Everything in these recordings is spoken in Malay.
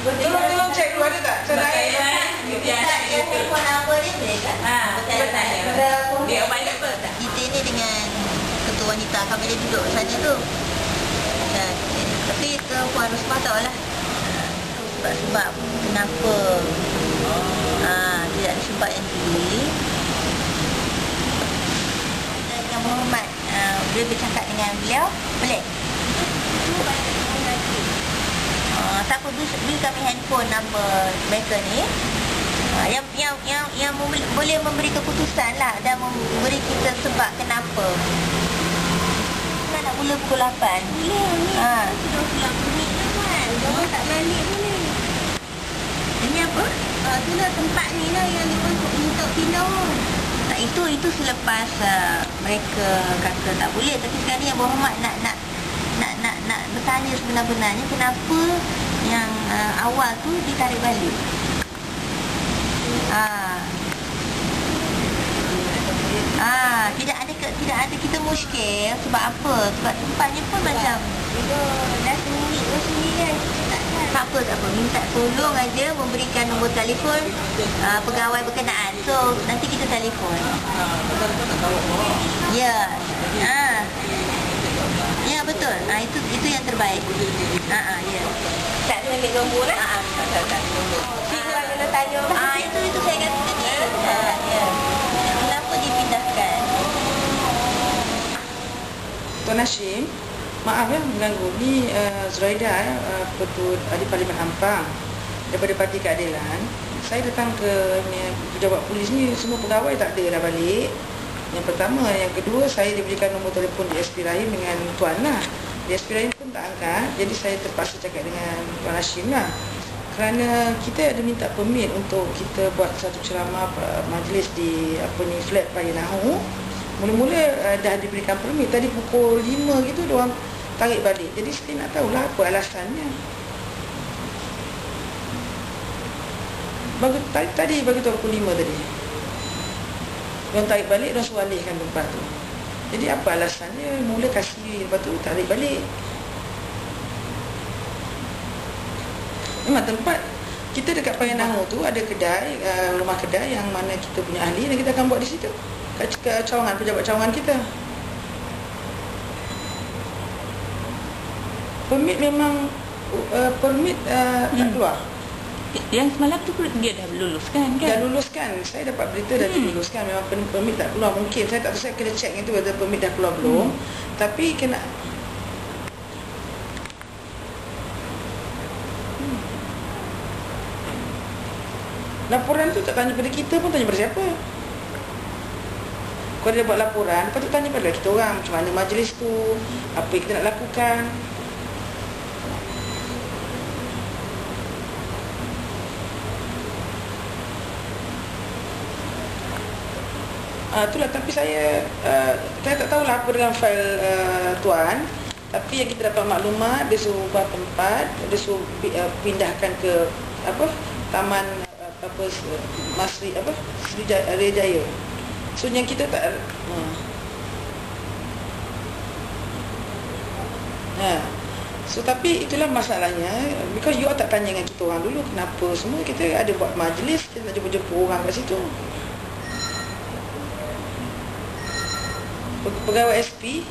Tolong cek dulu ada tak? Telefon number dia boleh kan? Dia balik apa tak? Kita ni dengan ketua wanita kami dia duduk sana tu. Dan, tapi ke Puan Rosmah tahu lah. Sebab kenapa tidak disebut yang tinggi. Dengan Muhammad boleh bercakap dengan beliau? Boleh? Tak apa, beri kami handphone number mereka ni. Yang boleh memberi keputusan lah dan memberi kita sebab kenapa. Kita nak mula pukul 8. Boleh. Sudah pulang permit lah kan. Jangan tak balik boleh. Ini apa? Itulah tempat ni lah yang dia untuk pindah. Tak, itu selepas mereka kata tak boleh. Tapi sekarang ni yang Muhammad nak bertanya sebenar-benarnya kenapa yang awal tu ditarik balik. Tidak ada kita muskil. Sebab apa? Sebab tempatnya pun macam dah sendiri kan. Tak apa. Minta tolong aja memberikan nombor telefon pegawai berkenaan. So nanti kita telefon. Ya. Ya betul. Itu yang terbaik. Ya. Tak kena ambil nombor lah. Tak nombor. Tinggal kena tanya. Itu saya kata tadi. Ya. Kenapa dipindahkan? Tuan Hashim, maaf ya mengganggu. Ni Zuraida, Ketua Ahli Parlimen Ampang daripada Parti Keadilan. Saya datang ke pejabat polis ni, semua pegawai tak ada dah balik. Yang pertama, yang kedua, saya diberikan nombor telefon DSP Rahim dengan Tuan lah. DSP Rahim pun tak angkat, jadi saya terpaksa cakap dengan Tuan Hashim lah. Kerana kita ada minta permit untuk kita buat satu ceramah majlis di flat Raya Nahu. Mula-mula dah diberikan permit. Tadi pukul 5 gitu diorang tarik balik. Jadi saya nak tahulah apa alasannya. Tadi bagi tahu pukul 5 tadi. Diorang tarik balik, diorang suruh alihkan tempat tu. Jadi apa alasannya? Mula kasih, lepas tu tarik balik. Memang tempat kita dekat Raya Nahu tu ada kedai, rumah kedai yang mana kita punya ahli dan kita akan buat di situ. Kat cawangan, pejabat cawangan kita. Permit memang tak keluar. Yang semalam tu dia dah luluskan kan? Dah luluskan. Saya dapat berita dah diluluskan. Memang permit tak keluar. Mungkin saya tak tahu, saya kena check itu whether permit dah keluar belum. Tapi kena laporan tu tak tanya pada kita pun, tanya pada siapa? Kalau dia buat laporan, lepas tu tanya pada kita orang macam mana majlis tu, apa yang kita nak lakukan. Itulah, tapi saya tak tahulah apa dengan fail Tuan. Tapi yang kita dapat maklumat, dia suruh ubah tempat, dia suruh pindahkan ke taman Sri Jaya. So yang kita tak So tapi itulah masalahnya, because you all tak tanya dengan kita orang dulu kenapa semua. Kita ada buat majlis, kita nak jumpa orang kat situ. Pegawai SP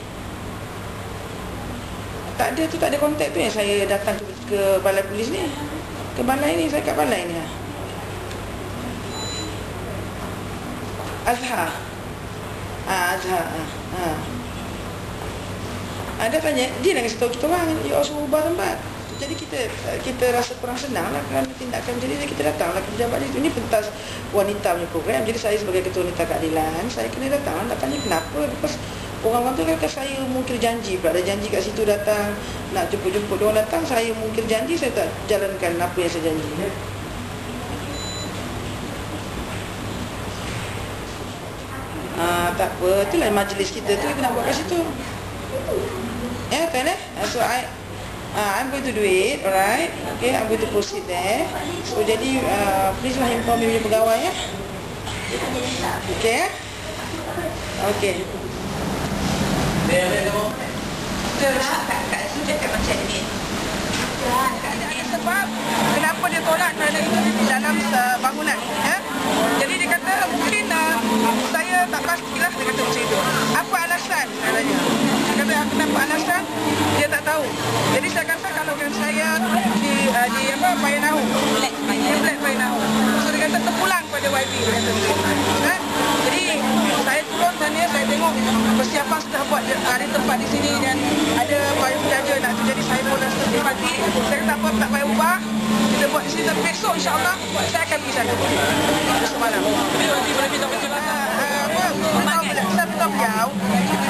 tak ada tu, tak ada kontak tu yang saya datang ke balai polis ni. Ke balai ni, saya kat balai ni. Azhar. Ada tanya, dia nak kasi tahu kita orang, you all suruh ubah tempat. Jadi kita rasa kurang senang lah kerana tindakan macam ni. Jadi kita datang lah ke pejabat itu. Ini pentas wanita punya program. Jadi saya sebagai Ketua Wanita Keadilan, saya kena datang lah, nak tanya kenapa. Lepas orang-orang tu kan saya mungkir janji pula. Ada janji kat situ datang, nak jemput-jemput dia orang datang. Saya mungkir janji, saya tak jalankan apa yang saya janji. Tak apa, itulah majlis kita tu, kita nak buat kat situ. Ya kan So I'm going to do it, alright. Okay, I'm going to proceed there. So jadi please lah inform your pegawai ya. Okay. Okay. Kak Su cakap macam ni. Kak Su sebab kenapa dia tolak kerana itu dalam bangunan. Ya? Jadi dia kata mungkin saya tak pastilah, dia kata macam itu. Apa alasan? Katanya. Dia kata kenapa alasan? Dia tak tahu. Jadi saya kata kalau saya di Payanahu, Black Payanahu. So dia kata terpulang pada YB. Ha? Jadi saya turun sana, saya tengok persiapan sudah buat ada tempat di sini dan ada payung jaja nak tu. Jadi saya pun rasa simpati. Saya kata apa, tak payah ubah. Kita buat di sini, tapi besok insyaAllah saya akan pergi sana. Semalam. Saya minta beliau.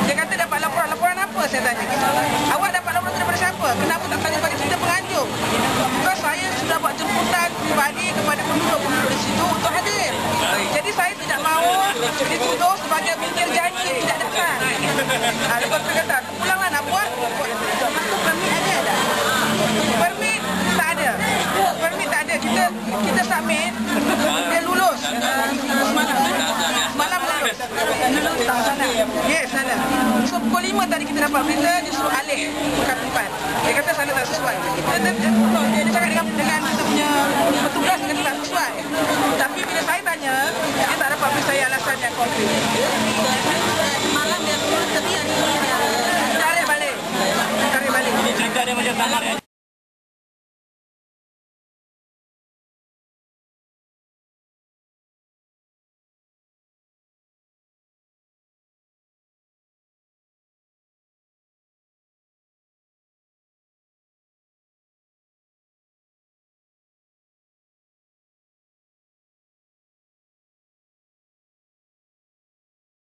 Dia kata dapat laporan apa, saya tanya. Awak dapat laporan daripada siapa? Kenapa tak tanya pada kita penganjur? Sebab saya sudah buat jemputan pribadi kepada penduduk-penduduk di situ untuk hadir. Jadi saya tidak mahu dituduh sebagai pinggir janji tidak datang. Lepas tu kata, pulanglah nak buat. Permit ada tak? Permit tak ada. Permit tak ada. Kita submit, dia lulus. Semalam lulus. Sana. Yes, sana. So pukul 5 tadi kita dapat berita, dia suruh alih bukan tempat. Dia kata sana tak sesuai. Dia cakap dengan kita punya petugas, dia kata tak sesuai. Tapi bila saya tanya, dia tak dapat beri saya alasan yang konkret. Malam dia lulus tapi hari ini tarik balik. Ini cerita dia macam tamar ya?